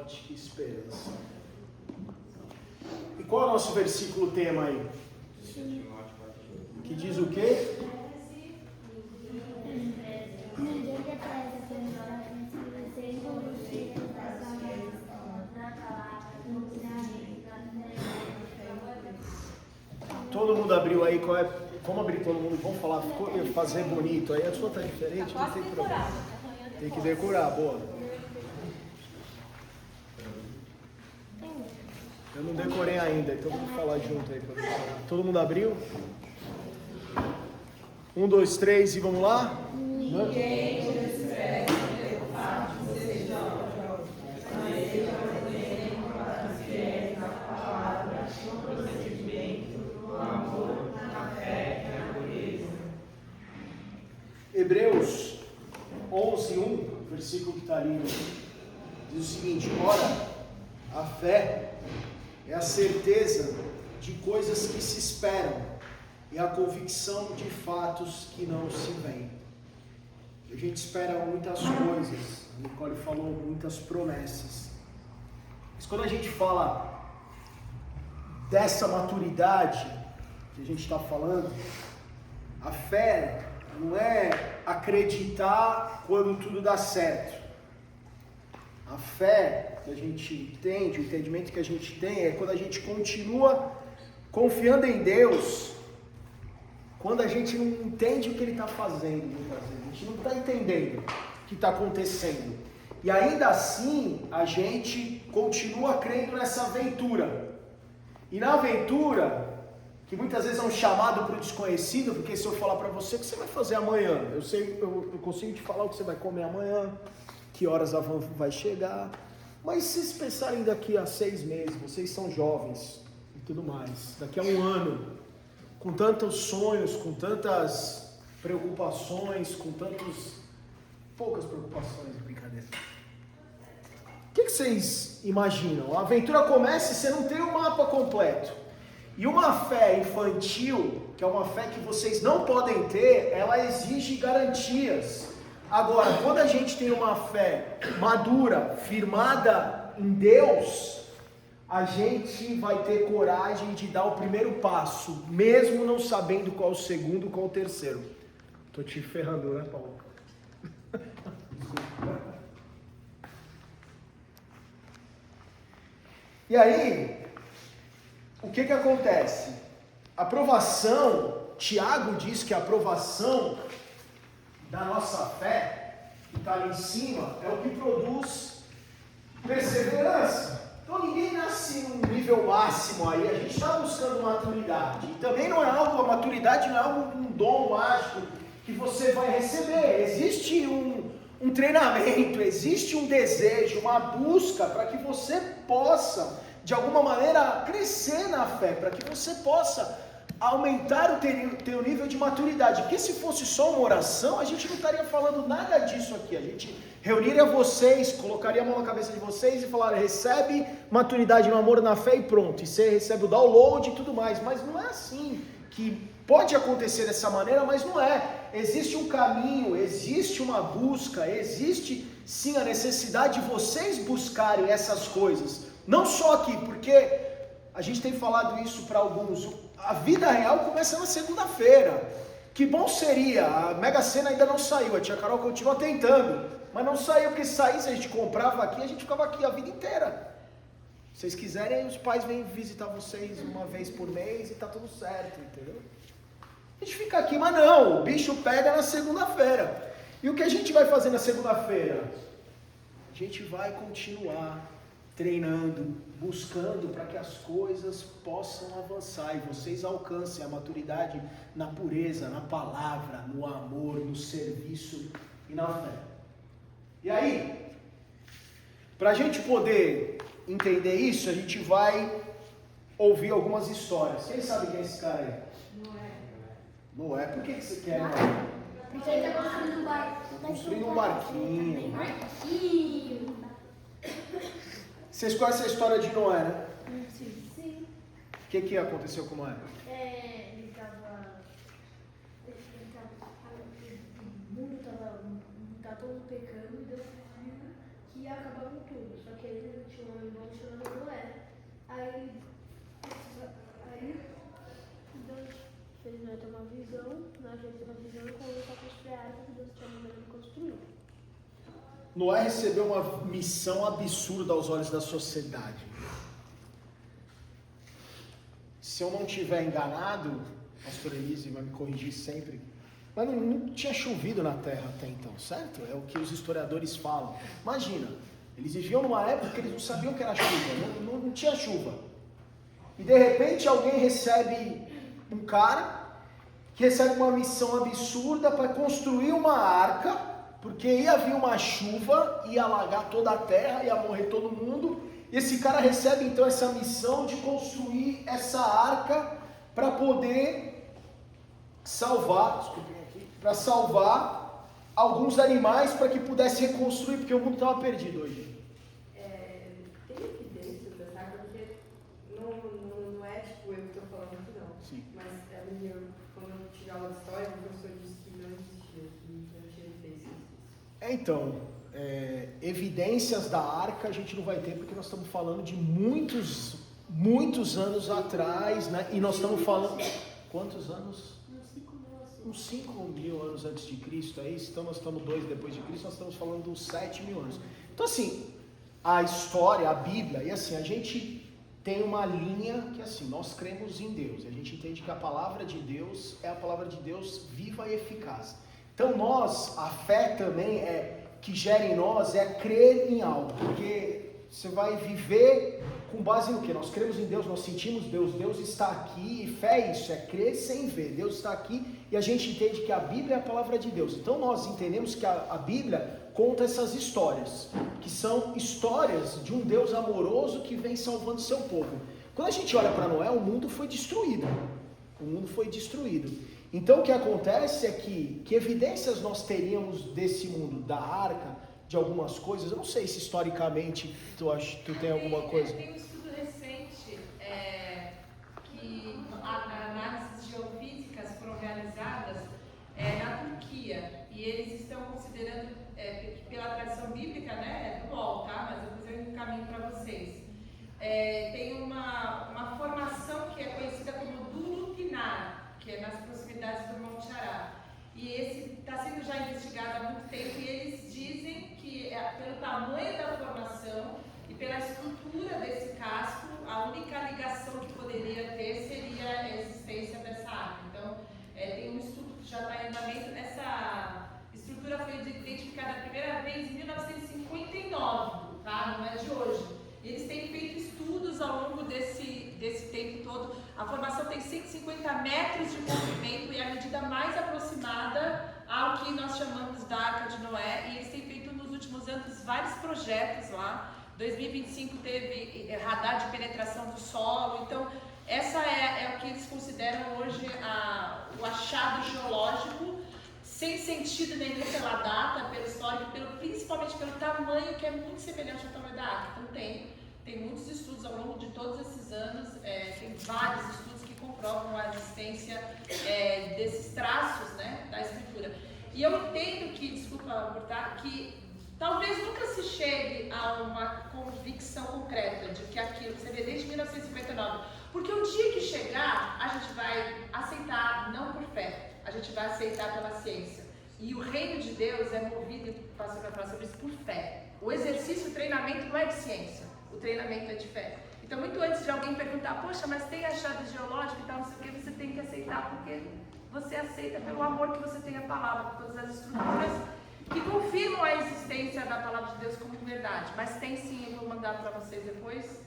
forte que esperança. E qual é o nosso versículo tema aí? Que diz o quê? Todo mundo abriu aí, qual é? Vamos abrir todo mundo, vamos falar, fazer bonito. Aí a sua tá diferente, não tem problema. Tem que decorar, boa. Eu não decorei ainda, então vamos falar junto aí. Todo mundo abriu? 1, 2, 3 e vamos lá? Hebreus 11, 1, versículo que está ali, diz o seguinte: ora, a fé é a certeza de coisas que se esperam e a convicção de fatos que não se veem. A gente espera muitas coisas, a Nicole falou muitas promessas, mas quando a gente fala dessa maturidade que a gente está falando, a fé não é acreditar quando tudo dá certo. A fé que a gente entende, o entendimento que a gente tem é quando a gente continua confiando em Deus, quando a gente não entende o que Ele está fazendo, muitas vezes. A gente não está entendendo o que está acontecendo. E ainda assim, a gente continua crendo nessa aventura. E na aventura, que muitas vezes é um chamado para o desconhecido, porque se eu falar para você o que você vai fazer amanhã, eu consigo te falar o que você vai comer amanhã, que horas a van vai chegar, mas se vocês pensarem daqui a 6 meses, vocês são jovens e tudo mais, daqui a 1 ano, com tantos sonhos, com tantas preocupações, poucas preocupações, brincadeira. O que vocês imaginam? A aventura começa e você não tem o mapa completo. E uma fé infantil, que é uma fé que vocês não podem ter, ela exige garantias. Agora, quando a gente tem uma fé madura, firmada em Deus, a gente vai ter coragem de dar o primeiro passo, mesmo não sabendo qual o segundo, qual o terceiro. Tô te ferrando, né, Paulo? E aí, o que acontece? A aprovação, Tiago diz que a aprovação da nossa fé, que está ali em cima, é o que produz perseverança. Então ninguém nasce num nível máximo aí, a gente está buscando maturidade. E também não é algo, a maturidade não é um dom mágico que você vai receber. Existe um treinamento, existe um desejo, uma busca para que você possa, de alguma maneira, crescer na fé, para que você possa aumentar o teu nível de maturidade. Porque se fosse só uma oração, a gente não estaria falando nada disso aqui. A gente reuniria vocês, colocaria a mão na cabeça de vocês e falaria: recebe maturidade no amor, na fé e pronto. E você recebe o download e tudo mais. Mas não é assim que pode acontecer dessa maneira, mas não é. Existe um caminho, existe uma busca, existe sim a necessidade de vocês buscarem essas coisas. Não só aqui, porque a gente tem falado isso para alguns. A vida real começa na segunda-feira. Que bom seria, a Mega Sena ainda não saiu, a tia Carol continua tentando, mas não saiu, porque se saísse, a gente comprava aqui, a gente ficava aqui a vida inteira. Se vocês quiserem, os pais vêm visitar vocês uma vez por mês e tá tudo certo, entendeu? A gente fica aqui, mas não, o bicho pega na segunda-feira. E o que a gente vai fazer na segunda-feira? A gente vai continuar treinando, buscando para que as coisas possam avançar e vocês alcancem a maturidade na pureza, na palavra, no amor, no serviço e na fé. E aí, para a gente poder entender isso, a gente vai ouvir algumas histórias. Quem sabe quem é esse cara aí? Noé. Por que você quer, Noé? Porque ele está construindo um barco. Construindo um barquinho. Vocês conhecem a história de Noé, né? Sim. O que aconteceu com Noé? Ele estava... O mundo estava todo pecando e Deus pediu que ia acabar com tudo. Só que ele tinha um homem bom chamado Noé. Aí Deus fez Noé ter uma visão, Noé fez uma visão e começou a construir a arca que Deus tinha mandado ele construir. Noé recebeu uma missão absurda aos olhos da sociedade. Se eu não estiver enganado, a pastor Elise vai me corrigir sempre, mas não tinha chovido na terra até então, certo? É o que os historiadores falam. Imagina, eles viviam numa época que eles não sabiam que era chuva, não tinha chuva. E de repente alguém recebe um cara que recebe uma missão absurda para construir uma arca, porque ia vir uma chuva, ia alagar toda a terra, ia morrer todo mundo. E esse cara recebe então essa missão de construir essa arca para poder salvar, para salvar alguns animais para que pudesse reconstruir, porque o mundo estava perdido hoje. Tem evidências dessa arca, porque não é tipo eu que estou falando aqui não. Sim. Mas quando eu tive aula de história, o professor disse que não existia, que não tinha evidências disso. Então, evidências da arca a gente não vai ter, porque nós estamos falando de muitos anos atrás, né? E nós estamos falando... Quantos anos? Uns 5.000 anos antes de Cristo, aí nós estamos 2 depois de Cristo, nós estamos falando dos 7.000 anos. Então assim, a história, a Bíblia, e assim, a gente tem uma linha que assim, nós cremos em Deus, a gente entende que a palavra de Deus é a palavra de Deus viva e eficaz. Então nós, a fé também que gera em nós é crer em algo, porque você vai viver com base no que? Nós cremos em Deus, nós sentimos Deus, Deus está aqui, e fé é isso, é crer sem ver, Deus está aqui, e a gente entende que a Bíblia é a palavra de Deus. Então nós entendemos que a Bíblia conta essas histórias, que são histórias de um Deus amoroso que vem salvando seu povo. Quando a gente olha para Noé, o mundo foi destruído, Então o que acontece é que evidências nós teríamos desse mundo, da arca, de algumas coisas? Eu não sei se historicamente tu tem alguma coisa. Tem um estudo recente que análises geofísicas foram realizadas na Turquia, e eles estão considerando, pela tradição bíblica, né, do UOL, tá? Mas eu vou fazer um caminho para vocês. Tem uma formação que é conhecida como Dulupinar, que é nas proximidades do Monte Ará. E esse está sendo já investigado há muito tempo, e eles dizem que pelo tamanho da formação e pela estrutura desse casco, a única ligação que poderia ter seria a existência dessa arca. Então, tem um estudo que já está em andamento. Essa estrutura foi identificada a primeira vez em 1959, tá? Não é de hoje. E eles têm feito estudos ao longo desse tempo todo. A formação tem 150 metros de comprimento e é a medida mais aproximada ao que nós chamamos da Arca de Noé. E eles têm feito nos últimos anos vários projetos lá. 2025 teve radar de penetração do solo. Então, essa é o que eles consideram hoje o achado geológico, sem sentido nenhum pela data, pelo histórico, principalmente pelo tamanho, que é muito semelhante ao tamanho da arca. Então tem muitos estudos ao longo de todos esses anos, tem vários estudos que comprovam a existência desses traços, né, da escritura. E eu entendo que, desculpa cortar, que talvez nunca se chegue a uma convicção concreta de que aquilo, você vê desde 1959, porque o dia que chegar, a gente vai aceitar, não por fé, a gente vai aceitar pela ciência. E o reino de Deus é movido, o pastor vai falar sobre isso, por fé. O exercício, o treinamento não é de ciência, o treinamento é de fé. Então, muito antes de alguém perguntar, poxa, mas tem achado geológico e tal, não sei o que, você tem que aceitar, porque você aceita pelo amor que você tem à palavra, por todas as estruturas que confirmam a existência da palavra de Deus como verdade. Mas tem sim, eu vou mandar para vocês depois,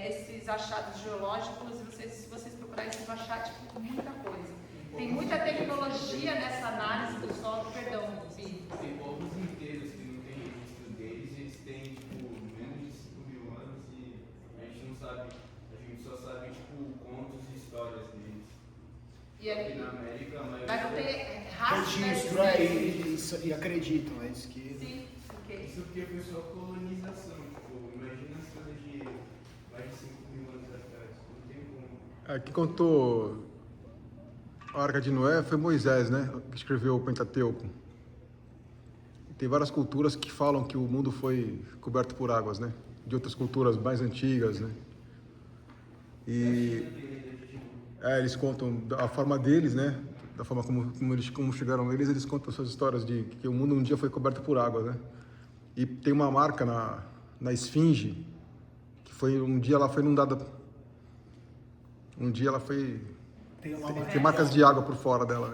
esses achados geológicos, e se vocês procurarem, vocês vão achar tipo, muita coisa. Tem muita tecnologia nessa análise do solo, perdão, Bi. Tem povos inteiros que não tem registro deles, eles têm tipo menos de 5.000 anos e a gente não sabe, a gente só sabe tipo contos e histórias deles. E aqui na América, a maioria vai não ter rastro Registro, e acreditam, é isso que... Sim, ok. Isso porque foi só colonização, tipo, imagina as coisas de mais de 5.000 anos atrás, não tem como. Aqui contou a Arca de Noé foi Moisés, né? Que escreveu o Pentateuco. tem várias culturas que falam que o mundo foi coberto por águas, né? De outras culturas mais antigas, né? E eles contam a forma deles, né? Da forma como chegaram eles contam essas histórias de que o mundo um dia foi coberto por águas, né? E tem uma marca na esfinge que foi um dia ela foi inundada. Um dia ela foi tem marcas de água por fora dela,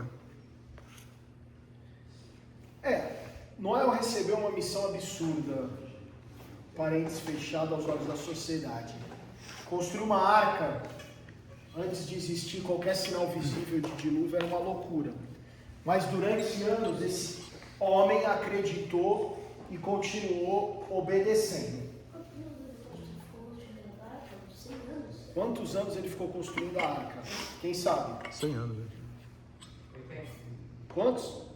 né? Noé recebeu uma missão absurda, parênteses fechado aos olhos da sociedade. Construir uma arca antes de existir qualquer sinal visível de dilúvio era uma loucura. Mas durante anos esse homem acreditou e continuou obedecendo. Quantos anos ele ficou construindo a arca? Quem sabe? 100 anos. Né? Quantos?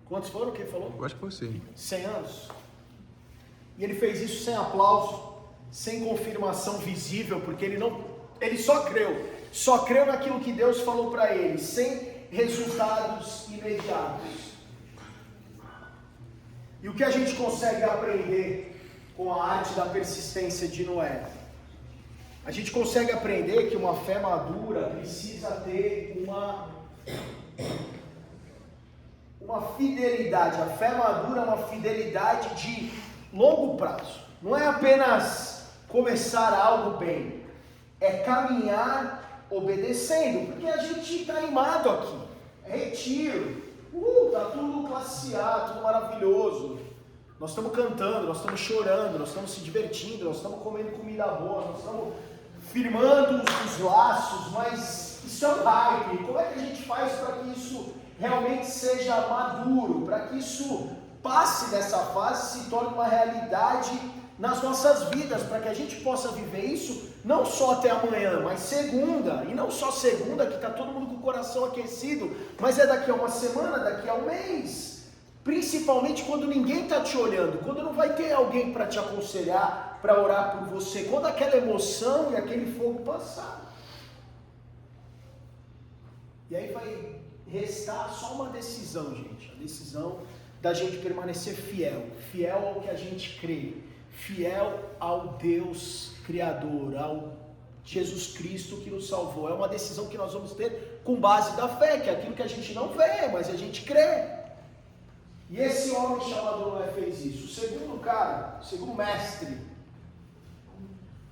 Quantos foram? Quem falou? Eu acho que foi 100. 100 anos. E ele fez isso sem aplauso, sem confirmação visível, porque ele só creu naquilo que Deus falou para ele, sem resultados imediatos. E o que a gente consegue aprender com a arte da persistência de Noé? A gente consegue aprender que uma fé madura precisa ter uma fidelidade. A fé madura é uma fidelidade de longo prazo. Não é apenas começar algo bem, é caminhar obedecendo, porque a gente está animado aqui. É retiro, tá tudo classe A, tudo maravilhoso. Nós estamos cantando, nós estamos chorando, nós estamos se divertindo, nós estamos comendo comida boa, nós estamos firmando os laços, mas isso é um hype. Como é que a gente faz para que isso realmente seja maduro, para que isso passe dessa fase e se torne uma realidade nas nossas vidas, para que a gente possa viver isso não só até amanhã, mas segunda, e não só segunda, que está todo mundo com o coração aquecido, mas é daqui a uma semana, daqui a um mês, principalmente quando ninguém está te olhando, quando não vai ter alguém para te aconselhar, para orar por você, quando aquela emoção e aquele fogo passar. E aí vai restar só uma decisão, gente, a decisão da gente permanecer fiel ao que a gente crê, fiel ao Deus Criador, ao Jesus Cristo que nos salvou. É uma decisão que nós vamos ter com base da fé, que é aquilo que a gente não vê, mas a gente crê. E esse homem chamado Noé fez isso. O segundo cara, o segundo mestre,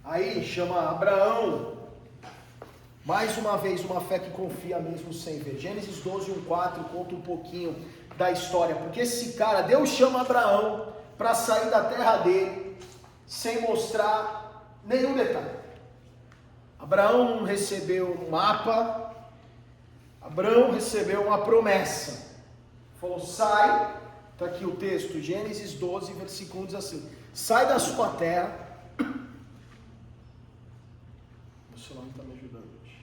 aí chama Abraão. Mais uma vez, uma fé que confia mesmo sem ver. Gênesis 12, 1-4 conta um pouquinho da história. Porque esse cara, Deus chama Abraão para sair da terra dele, sem mostrar nenhum detalhe. Abraão não recebeu um mapa, Abraão recebeu uma promessa. Falou, sai, está aqui o texto, Gênesis 12, versículo 1 diz assim, sai da sua terra. O celular não está me ajudando hoje.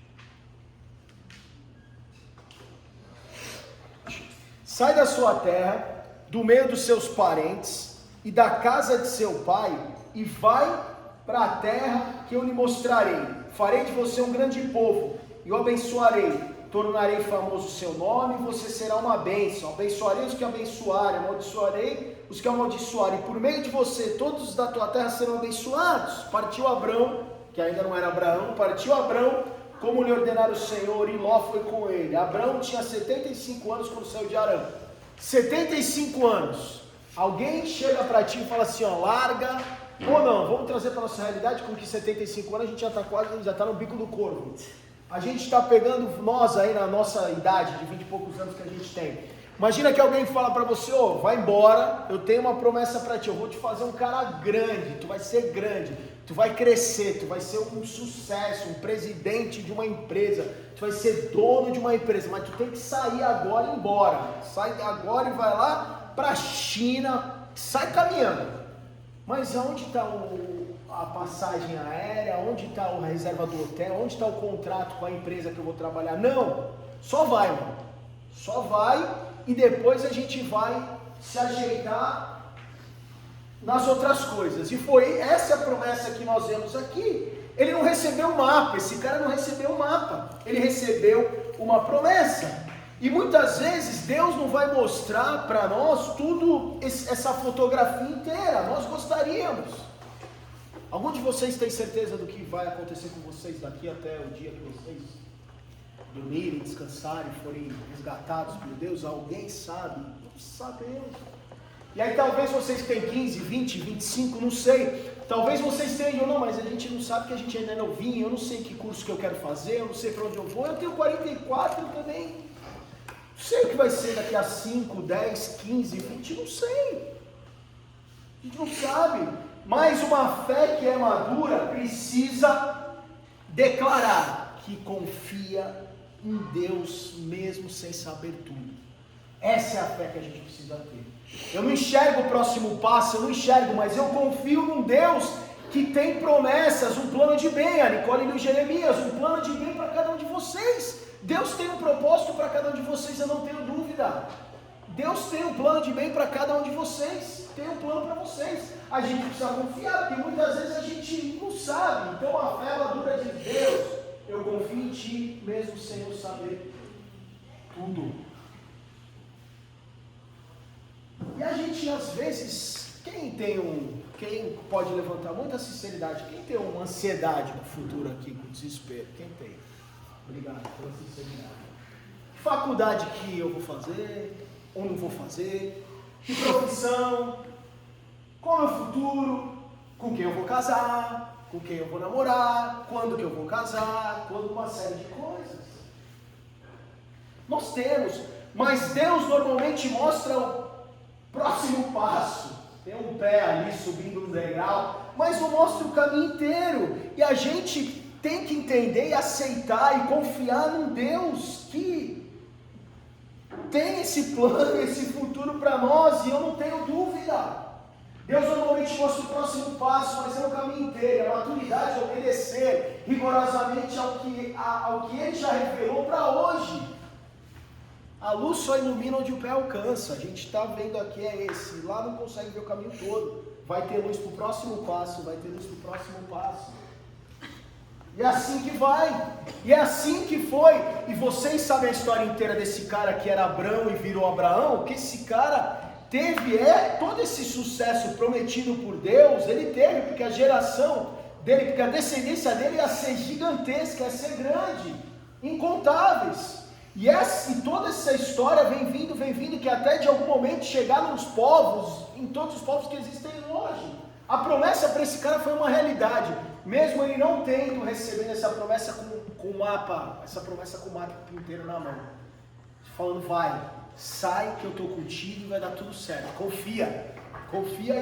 Sai da sua terra, do meio dos seus parentes e da casa de seu pai, e vai para a terra que eu lhe mostrarei. Farei de você um grande povo, e o abençoarei. Tornarei famoso o seu nome, e você será uma bênção. Abençoarei os que abençoarem, amaldiçoarei os que amaldiçoarem. Por meio de você, todos os da tua terra serão abençoados. Partiu Abrão, que ainda não era Abraão, partiu Abrão, como lhe ordenara o Senhor, e Ló foi com ele. Abrão tinha 75 anos quando saiu de Arã. 75 anos. Alguém chega para ti e fala assim, ó, larga, ou não, vamos trazer para a nossa realidade, com que 75 anos a gente já está no bico do corvo. A gente está pegando nós aí na nossa idade, de 20 e poucos anos que a gente tem. Imagina que alguém fala para você, ô, vai embora, eu tenho uma promessa para ti, eu vou te fazer um cara grande, tu vai ser grande, tu vai crescer, tu vai ser um sucesso, um presidente de uma empresa, tu vai ser dono de uma empresa, mas tu tem que sair agora e ir embora. Sai agora e vai lá para a China, sai caminhando. Mas aonde está a passagem aérea? Onde está a reserva do hotel? Onde está o contrato com a empresa que eu vou trabalhar? Não, só vai, mano. Só vai e depois a gente vai se ajeitar nas outras coisas. E foi essa a promessa que nós vemos aqui. Ele não recebeu um mapa, esse cara não recebeu um mapa. Ele recebeu uma promessa. E muitas vezes Deus não vai mostrar para nós tudo, essa fotografia inteira. Nós gostaríamos. Algum de vocês tem certeza do que vai acontecer com vocês daqui até o dia que vocês dormirem, descansarem, forem resgatados por Deus? Alguém sabe? Não sabemos. E aí talvez vocês que têm 15, 20, 25, não sei. Talvez vocês tenham, não, mas a gente não sabe que a gente ainda é novinho, eu não sei que curso que eu quero fazer, eu não sei para onde eu vou. Eu tenho 44 também. Não sei o que vai ser daqui a 5, 10, 15, 20, não sei. A gente não sabe. Mas uma fé que é madura precisa declarar que confia em Deus mesmo sem saber tudo. Essa é a fé que a gente precisa ter. Eu não enxergo o próximo passo, eu não enxergo, mas eu confio num Deus que tem promessas, um plano de bem. A Nicole e o Jeremias, um plano de bem para cada um de vocês. Deus tem um propósito para cada um de vocês, eu não tenho dúvida. Deus tem um plano de bem para cada um de vocês. Tem um plano para vocês. A gente precisa confiar, porque muitas vezes a gente não sabe. Então a fé madura diz: Deus, eu confio em Ti, mesmo sem eu saber tudo. E a gente às vezes, quem pode levantar muita sinceridade, quem tem uma ansiedade no futuro aqui, com desespero? Quem tem? Obrigado pela sinceridade. Que faculdade que eu vou fazer, ou não vou fazer? Que profissão? Qual é o futuro? Com quem eu vou casar? Com quem eu vou namorar? Quando que eu vou casar? Quando uma série de coisas. Nós temos, mas Deus normalmente mostra o próximo passo. Tem um pé ali subindo no degrau, mas não mostra o caminho inteiro. E a gente tem que entender e aceitar e confiar num Deus que tem esse plano, esse futuro para nós, e eu não tenho dúvida. Deus normalmente mostra o próximo passo, mas é o caminho inteiro. A maturidade é obedecer rigorosamente ao que Ele já revelou para hoje. A luz só ilumina onde o pé alcança. A gente está vendo aqui é esse. Lá não consegue ver o caminho todo. Vai ter luz para o próximo passo, vai ter luz para o próximo passo. E é assim que vai. E é assim que foi. E vocês sabem a história inteira desse cara que era Abrão e virou Abraão? Que esse cara teve todo esse sucesso prometido por Deus. Ele teve, porque a geração dele, porque a descendência dele ia ser gigantesca, ia ser grande, incontáveis. E toda essa história vem vindo, que até de algum momento chegar nos povos, em todos os povos que existem hoje. A promessa para esse cara foi uma realidade, mesmo ele não tendo recebendo essa promessa com o mapa inteiro na mão. Falando, vai, sai que eu estou contigo e vai dar tudo certo. Confia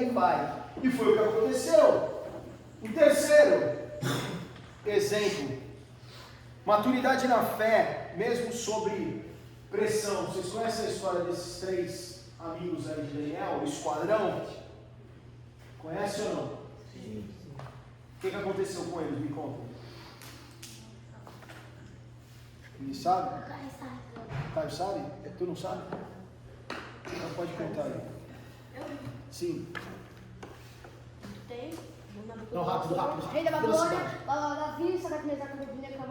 e vai. E foi o que aconteceu. O terceiro exemplo. Maturidade na fé, mesmo sobre pressão. Vocês conhecem a história desses 3 amigos aí de Daniel, o esquadrão? Conhece ou não? Sim. O que aconteceu com eles? Me conta. Ele sabe? Caio sabe? Tu não sabe? Então pode contar aí. Sim. Tem. Não, rápido. Rei da Babilônia, Davi, Sadraque, Mesaque, Abednego,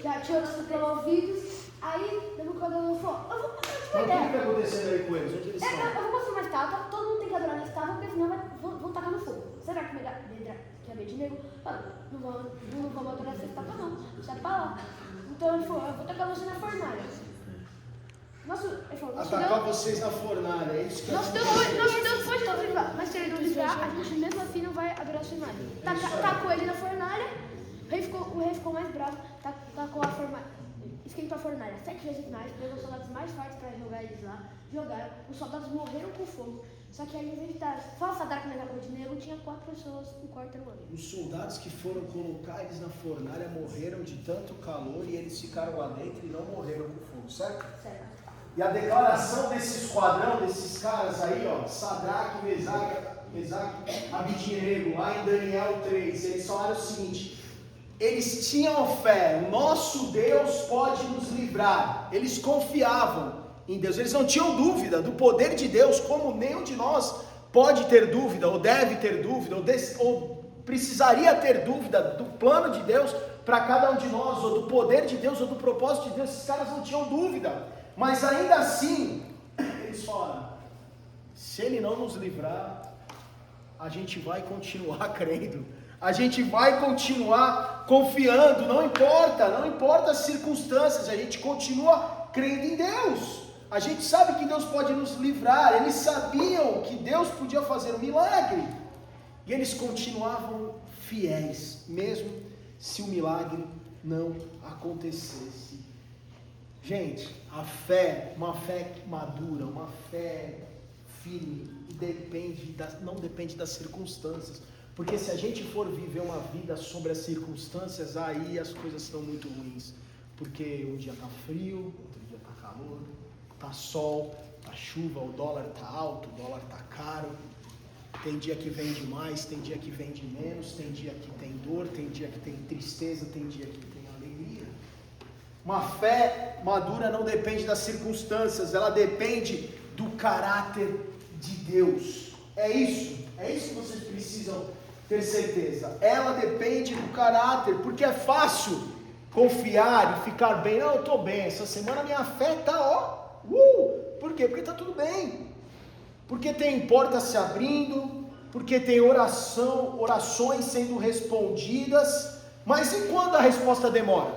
já tinha outros promovidos. Aí, Nabucodonosor falou: eu vou mostrar uma ideia. O que está acontecendo aí com eles? Onde eles estão? Eu vou mostrar uma estátua, todo mundo tem que adorar na estátua, porque senão vão tacar no fogo. Será que Abednego falou: não vamos adorar essa estátua, não. Sai pra lá. Então ele falou: eu vou tacar você na fornalha. Atacar vocês na fornalha, é isso que Nós Deus pode talvez livrar, mas se ele não livrar, a gente mesmo assim não vai adorar a fornalha. Tacou ele na fornalha, o rei ficou mais bravo, tacou a fornalha, esquentou a fornalha 7 vezes mais, pegou os soldados mais fortes para jogar eles lá, jogaram, os soldados morreram com fogo. Só que aí, em vez de estar só Sadraque, Mesaque e Abednego, tinha 4 pessoas, um quarto era uma vez. Os soldados que foram colocar eles na fornalha morreram de tanto calor e eles ficaram lá dentro e não morreram com fogo, certo? Certo. E a declaração desse esquadrão, desses caras aí, ó, Sadraque, Mesaque, Abednego, lá em Daniel 3, eles falaram o seguinte: eles tinham fé, o nosso Deus pode nos livrar. Eles confiavam em Deus, eles não tinham dúvida do poder de Deus, como nenhum de nós pode ter dúvida, ou deve ter dúvida, ou precisaria ter dúvida do plano de Deus para cada um de nós, ou do poder de Deus, ou do propósito de Deus. Esses caras não tinham dúvida. Mas ainda assim, eles falaram, se ele não nos livrar, a gente vai continuar crendo. A gente vai continuar confiando, não importa as circunstâncias, a gente continua crendo em Deus. A gente sabe que Deus pode nos livrar, eles sabiam que Deus podia fazer um milagre. E eles continuavam fiéis, mesmo se o milagre não acontecesse. Gente, a fé, uma fé madura, uma fé firme, não depende das circunstâncias. Porque se a gente for viver uma vida sobre as circunstâncias, aí as coisas estão muito ruins. Porque um dia está frio, outro dia está calor, está sol, está chuva, o dólar está alto, o dólar está caro. Tem dia que vende mais, tem dia que vende menos, tem dia que tem dor, tem dia que tem tristeza, tem dia que tem alegria. Uma fé madura não depende das circunstâncias, ela depende do caráter de Deus. É isso que vocês precisam ter certeza. Ela depende do caráter, porque é fácil confiar e ficar bem. Não, eu estou bem, essa semana minha fé está Por quê? Porque está tudo bem. Porque tem portas se abrindo, porque tem orações sendo respondidas. Mas e quando a resposta demora?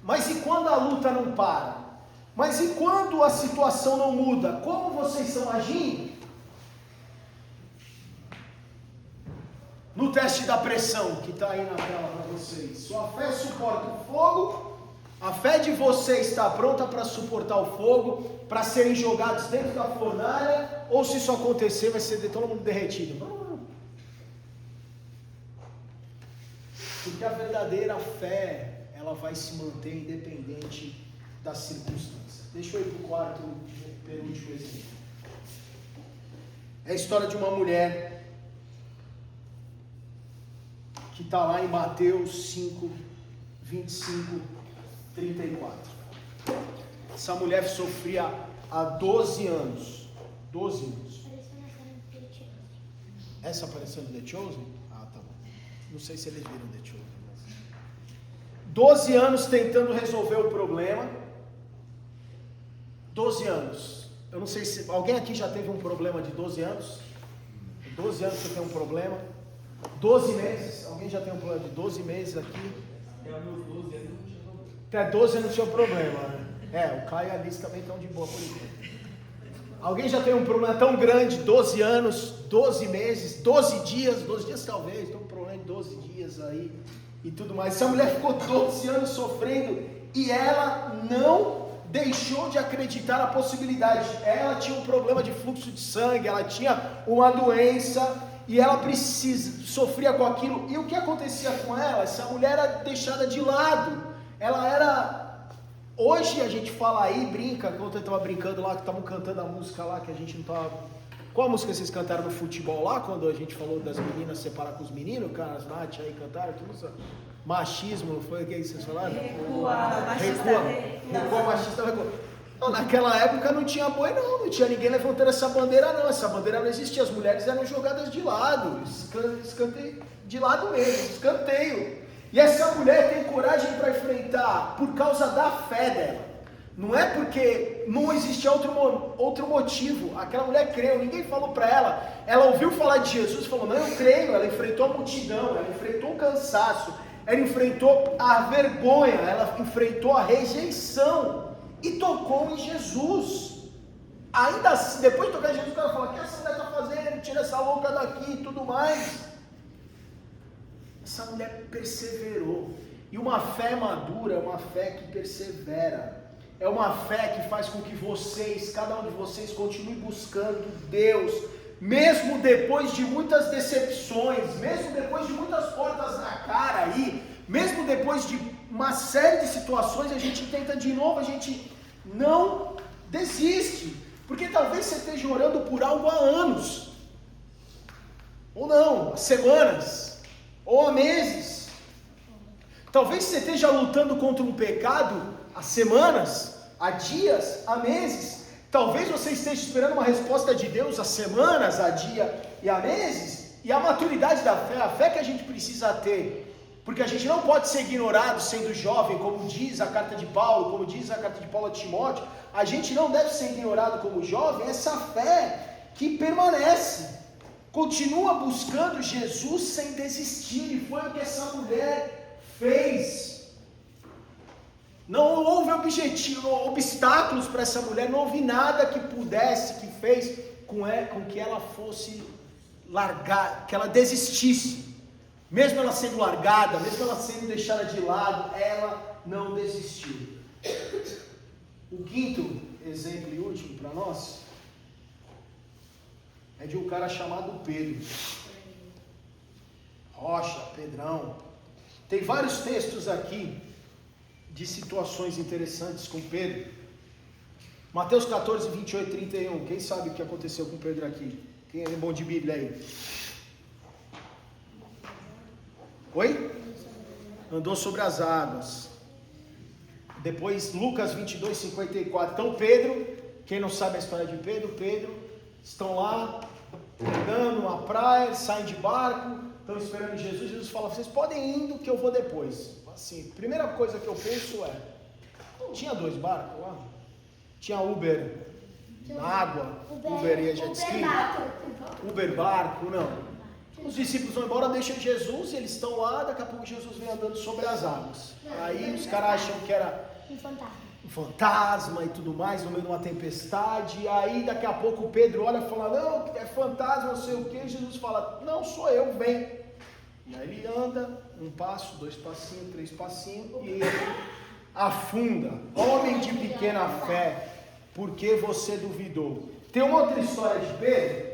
Mas e quando a luta não para? Mas e quando a situação não muda? Como vocês estão agindo? No teste da pressão, que está aí na tela para vocês. Sua fé suporta o fogo. A fé de vocês está pronta para suportar o fogo, para serem jogados dentro da fornalha, ou se isso acontecer, vai ser de todo mundo derretido. Porque a verdadeira fé, ela vai se manter independente das circunstâncias. Deixa eu ir para o quarto, penúltimo exemplo. É a história de uma mulher que está lá em Mateus 5, 25, 34. Essa mulher sofria há 12 anos. 12 anos. Essa apareceu no The Chosen? Ah, tá bom. Não sei se eles viram The Chosen. Mas... 12 anos tentando resolver o problema. 12 anos. Eu não sei se... Alguém aqui já teve um problema de 12 anos? 12 anos você tem um problema. 12 meses. Alguém já tem um problema de 12 meses aqui? Até os meus 12 anos não tinha problema. Até 12 anos não tinha problema, né? O Caio e a Alice também estão de boa por enquanto. Alguém já tem um problema tão grande, 12 anos, 12 meses, 12 dias talvez, tem um problema de 12 dias aí e tudo mais. Essa mulher ficou 12 anos sofrendo e ela não deixou de acreditar na possibilidade. Ela tinha um problema de fluxo de sangue, ela tinha uma doença e ela sofria com aquilo. E o que acontecia com ela? Essa mulher era deixada de lado. Ela era... Hoje a gente fala aí, brinca, quando eu estava brincando lá, que estavam cantando a música lá, que a gente não estava... Qual a música vocês cantaram no futebol lá, quando a gente falou das meninas separar com os meninos, cara, as Nath aí cantaram, tudo isso. Machismo, não foi o que vocês falaram? Recua, machista, recua. Não, naquela época não tinha boi não tinha ninguém levantando essa bandeira não, essa bandeira não existia, as mulheres eram jogadas de lado, escanteio, de lado mesmo, escanteio. E essa mulher tem coragem para enfrentar por causa da fé dela. Não é porque não existia outro motivo. Aquela mulher creu, ninguém falou para ela. Ela ouviu falar de Jesus e falou, não, eu creio. Ela enfrentou a multidão, ela enfrentou o cansaço, ela enfrentou a vergonha, ela enfrentou a rejeição e tocou em Jesus. Ainda assim, depois de tocar em Jesus, o cara fala, o que essa mulher está fazendo? Tira essa louca daqui e tudo mais. Essa mulher perseverou. E uma fé madura é uma fé que persevera. É uma fé que faz com que vocês, cada um de vocês, continue buscando Deus, mesmo depois de muitas decepções, mesmo depois de muitas portas na cara aí, mesmo depois de uma série de situações, a gente tenta de novo, a gente não desiste. Porque talvez você esteja orando por algo há anos, ou não, há semanas, ou há meses. Talvez você esteja lutando contra um pecado há semanas, há dias, há meses. Talvez você esteja esperando uma resposta de Deus há semanas, há dia e há meses. E a maturidade da fé, a fé que a gente precisa ter Porque a gente não pode ser ignorado sendo jovem, como diz a carta de Paulo, como diz a carta de Paulo a Timóteo. A gente não deve ser ignorado como jovem, essa fé que permanece. Continua buscando Jesus sem desistir, e foi o que essa mulher fez. Não houve obstáculos para essa mulher, não houve nada que fez com que ela fosse largar, que ela desistisse. Mesmo ela sendo largada, mesmo ela sendo deixada de lado, ela não desistiu. O quinto exemplo e último para nós é de um cara chamado Pedro. Rocha, Pedrão. Tem vários textos aqui de situações interessantes com Pedro. Mateus 14, 28, 31. Quem sabe o que aconteceu com Pedro aqui? Quem é bom de Bíblia aí? Oi? Andou sobre as águas. Depois Lucas 22, 54. Então Pedro, quem não sabe a história de Pedro, estão lá andando na praia, saem de barco, estão esperando Jesus. Jesus fala: vocês podem ir indo que eu vou depois. Assim, primeira coisa que eu penso é, não tinha 2 barcos lá? Tinha Uber na água, Uber e jet ski, Uber barco, não. Os discípulos vão embora, deixam Jesus, eles estão lá, daqui a pouco Jesus vem andando sobre as águas. Aí os caras acham que era um fantasma e tudo mais, no meio de uma tempestade. Aí daqui a pouco Pedro olha e fala: não, é fantasma, não sei o que. Jesus fala: não, sou eu, vem. E aí ele anda, 1 passo, 2 passinhos, 3 passinhos, e ele afunda. Homem de pequena fé, por que você duvidou? Tem uma outra história de Pedro.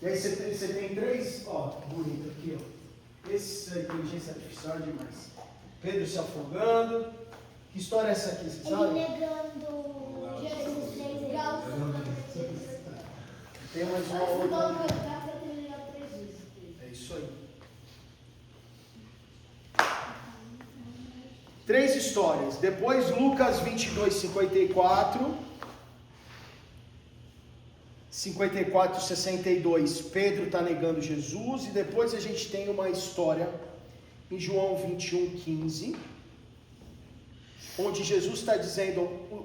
E aí você tem 3, ó, bonito aqui, ó. Esse é inteligência artificial demais. Pedro se afogando. Que história é essa aqui, você sabe? Ele negando Jesus 3 vezes. Tem mais uma outra. É isso aí. 3 histórias. Depois Lucas 22, 54. 54, 62, Pedro está negando Jesus. E depois a gente tem uma história em João 21, 15, onde Jesus está dizendo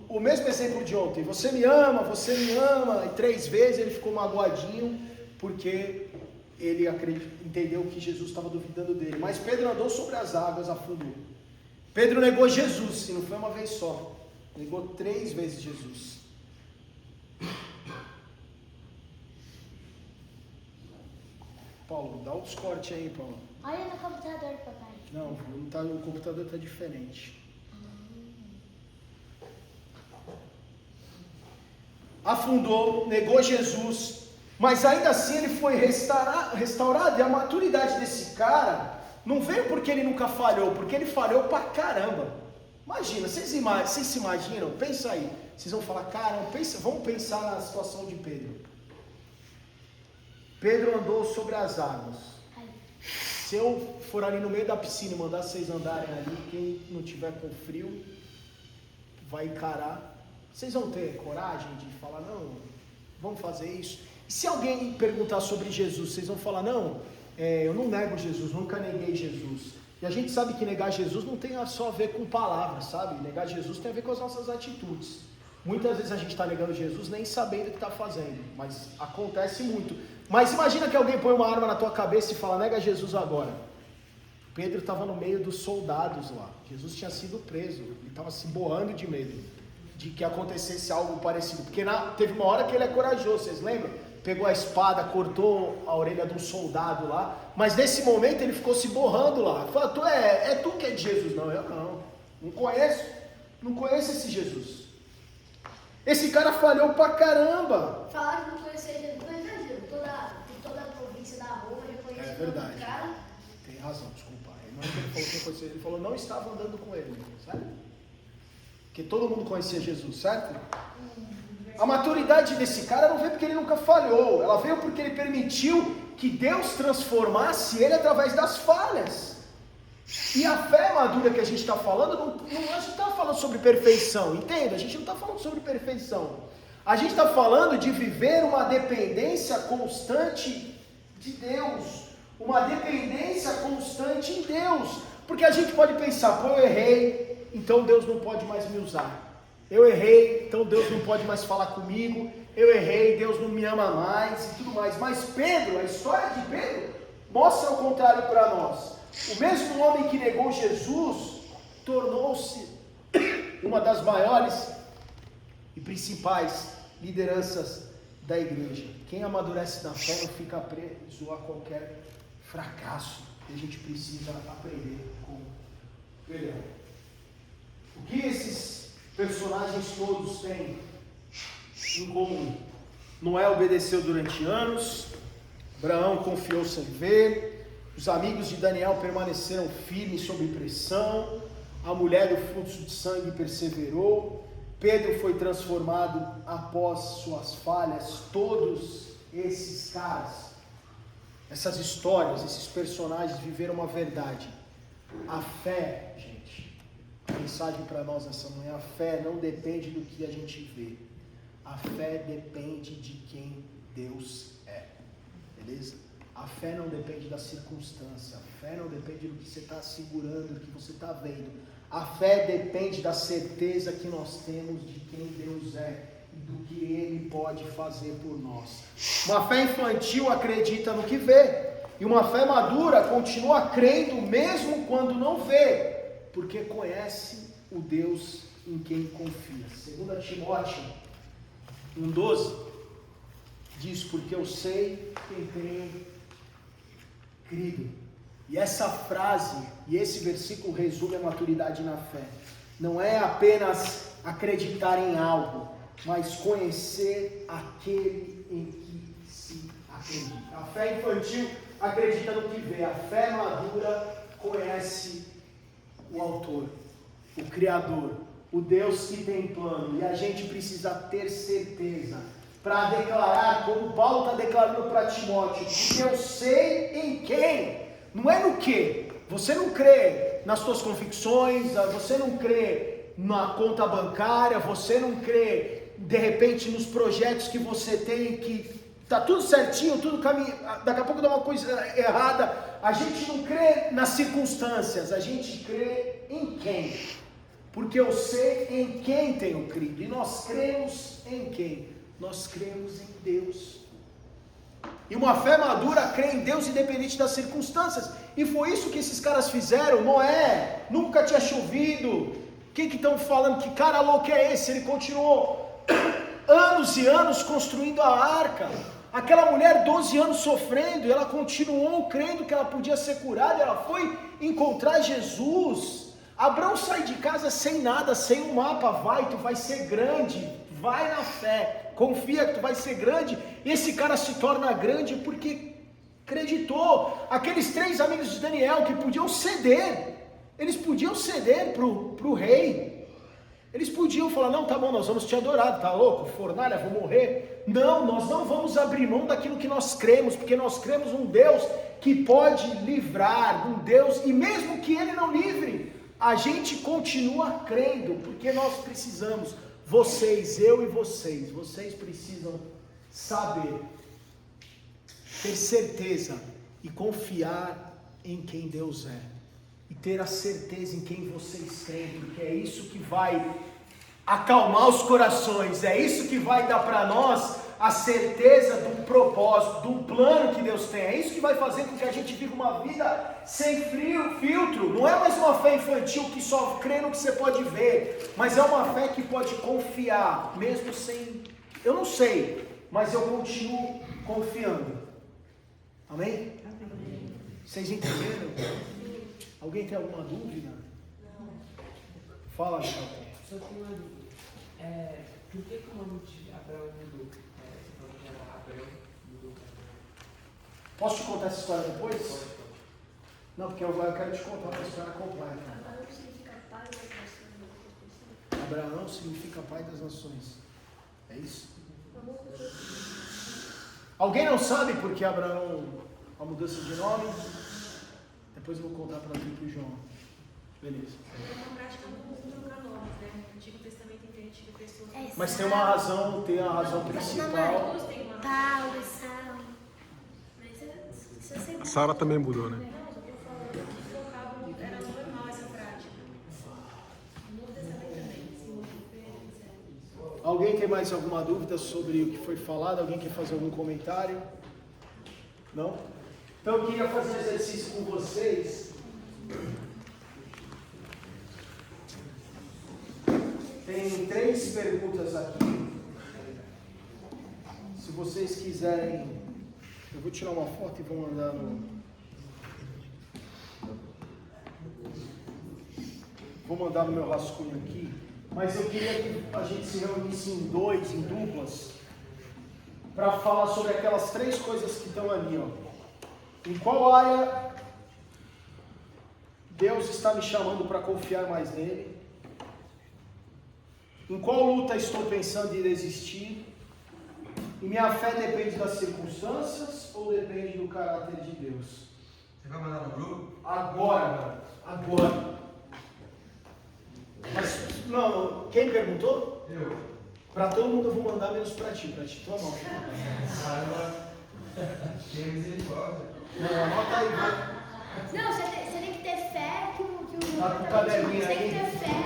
o mesmo exemplo de ontem: você me ama, e 3 vezes ele ficou magoadinho, porque ele entendeu que Jesus estava duvidando dele. Mas Pedro andou sobre as águas, afundou. Pedro negou Jesus, e não foi uma vez só, negou 3 vezes Jesus. Paulo, dá outros cortes aí, Paulo. Olha no computador, papai. Não, o computador está diferente. Afundou, negou Jesus, mas ainda assim ele foi restaurado. E a maturidade desse cara não veio porque ele nunca falhou, porque ele falhou pra caramba. Imagina, vocês se imaginam? Pensa aí. Vocês vão falar: caramba, vamos pensar na situação de Pedro. Pedro andou sobre as águas. Se eu for ali no meio da piscina e mandar vocês andarem ali, quem não tiver com frio vai encarar. Vocês vão ter coragem de falar: não, vamos fazer isso? E se alguém perguntar sobre Jesus, vocês vão falar: não, eu não nego Jesus, nunca neguei Jesus. E a gente sabe que negar Jesus não tem só a ver com palavras, sabe? Negar Jesus tem a ver com as nossas atitudes. Muitas vezes a gente está negando Jesus nem sabendo o que está fazendo, mas acontece muito. Mas imagina que alguém põe uma arma na tua cabeça e fala: nega Jesus agora. Pedro estava no meio dos soldados lá. Jesus tinha sido preso. Ele estava se borrando de medo de que acontecesse algo parecido. Porque teve uma hora que ele é corajoso, vocês lembram? Pegou a espada, cortou a orelha de um soldado lá. Mas nesse momento ele ficou se borrando lá. Falou: tu que é de Jesus? Não, eu não. Não conheço esse Jesus. Esse cara falhou pra caramba. Falar que não conhecia Jesus não é exagero. Toda a província da Roma já conhecia. É verdade. O cara. Tem razão, desculpa. Não é que ele falou que conhecia, ele falou: não estava andando com ele, certo? Porque todo mundo conhecia Jesus, certo? A maturidade desse cara não veio porque ele nunca falhou. Ela veio porque ele permitiu que Deus transformasse ele através das falhas. E a fé madura que a gente está falando, a gente não está falando sobre perfeição, entenda? A gente não está falando sobre perfeição. A gente está falando de viver uma dependência constante de Deus. uma dependência constante em Deus. Porque a gente pode pensar, pô, eu errei, então Deus não pode mais me usar. Eu errei, então Deus não pode mais falar comigo. Eu errei, Deus não me ama mais e tudo mais. Mas Pedro, a história de Pedro, mostra o contrário para nós. O mesmo homem que negou Jesus, tornou-se uma das maiores e principais lideranças da igreja. Quem amadurece na fé não fica preso a qualquer fracasso. E a gente precisa aprender com ele. O que esses personagens todos têm em comum? Noé obedeceu durante anos, Abraão confiou sem ver, os amigos de Daniel permaneceram firmes sob pressão, a mulher do fluxo de sangue perseverou, Pedro foi transformado após suas falhas. Todos esses caras, essas histórias, esses personagens viveram uma verdade. A fé, gente, a mensagem para nós essa manhã, a fé não depende do que a gente vê. A fé depende de quem Deus é. Beleza? A fé não depende da circunstância. A fé não depende do que você está segurando, do que você está vendo. A fé depende da certeza que nós temos de quem Deus é e do que Ele pode fazer por nós. Uma fé infantil acredita no que vê. E uma fé madura continua crendo mesmo quando não vê, porque conhece o Deus em quem confia. 2 Timóteo 1,12 diz, porque eu sei quem tenho crido. E essa frase e esse versículo resume a maturidade na fé. Não é apenas acreditar em algo, mas conhecer aquele em que se acredita. A fé infantil acredita no que vê. A fé madura conhece o autor, o Criador, o Deus que tem plano. E a gente precisa ter certeza para declarar, como Paulo está declarando para Timóteo, porque eu sei em quem. Não é no que. Você não crê nas suas convicções, você não crê na conta bancária, você não crê, de repente, nos projetos que você tem, que está tudo certinho, tudo caminho, daqui a pouco dá uma coisa errada. A gente não crê nas circunstâncias, a gente crê em quem. Porque eu sei em quem tenho crido. E nós cremos em quem? Nós cremos em Deus. E uma fé madura crê em Deus independente das circunstâncias. E foi isso que esses caras fizeram. Noé, nunca tinha chovido. O que estão falando? Que cara louco é esse? Ele continuou anos e anos construindo a arca. Aquela mulher 12 anos sofrendo, e ela continuou crendo que ela podia ser curada. Ela foi encontrar Jesus. Abraão sai de casa sem nada, sem um mapa. Vai, tu vai ser grande. Vai na fé, confia que tu vai ser grande. E esse cara se torna grande porque acreditou. Aqueles 3 amigos de Daniel que podiam ceder, eles podiam ceder pro rei. Eles podiam falar, não, tá bom, nós vamos te adorar, tá louco? Fornalha, vou morrer. Não, nós não vamos abrir mão daquilo que nós cremos, porque nós cremos um Deus que pode livrar, um Deus, e mesmo que Ele não livre, a gente continua crendo, porque nós precisamos. Vocês, eu e vocês precisam saber, ter certeza e confiar em quem Deus é. E ter a certeza em quem vocês creem, porque é isso que vai acalmar os corações, é isso que vai dar para nós a certeza do propósito, do plano que Deus tem. É isso que vai fazer com que a gente viva uma vida sem filtro. Não é mais uma fé infantil que só crê no que você pode ver, mas é uma fé que pode confiar, mesmo sem... Eu não sei, mas eu continuo confiando. Amém? Amém. Vocês entenderam? Alguém tem alguma dúvida? Não. Fala, Michel. Só tem uma dúvida. Por que o nome de Abraão mudou? Você falou que era Abraão, mudou para Abraão. Posso te contar essa história depois? Não, porque eu quero te contar uma história completa. Abraão significa pai das nações. É isso? Alguém não sabe por que Abraão, a mudança de nome? Depois eu vou contar para ti e para o João. Beleza. É uma prática comum trocar nomes, né? No Antigo Testamento tem gente de pessoas. Mas tem uma razão, principal. Paulo, Saulo. Mas isso é sempre Sara também mudou, né? Era normal essa prática. No Novo Testamento também. Alguém tem mais alguma dúvida sobre o que foi falado? Alguém quer fazer algum comentário? Não? Então eu queria fazer um exercício com vocês. Tem 3 perguntas aqui. Se vocês quiserem, eu vou tirar uma foto e vou mandar no... Vou mandar no meu rascunho aqui. Mas eu queria que a gente se reunisse em duplas, para falar sobre aquelas 3 coisas que estão ali, ó. Em qual área Deus está me chamando para confiar mais nele? Em qual luta estou pensando em desistir? E minha fé depende das circunstâncias ou depende do caráter de Deus? Você vai mandar no grupo? Agora, mano. Agora. Mas, não, quem perguntou? Eu. Para todo mundo eu vou mandar, menos para ti. Toma. Tem misericórdia. Não, anota aí, vai. Não, você tem que ter fé que o Tá com o caderninho Você tem aí? que ter fé,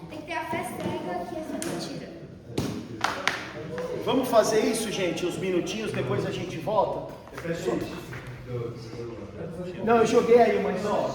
tem que ter a fé cega que essa é mentira. Vamos fazer isso, gente, uns minutinhos, depois a gente volta? Não, eu joguei aí, mas ó.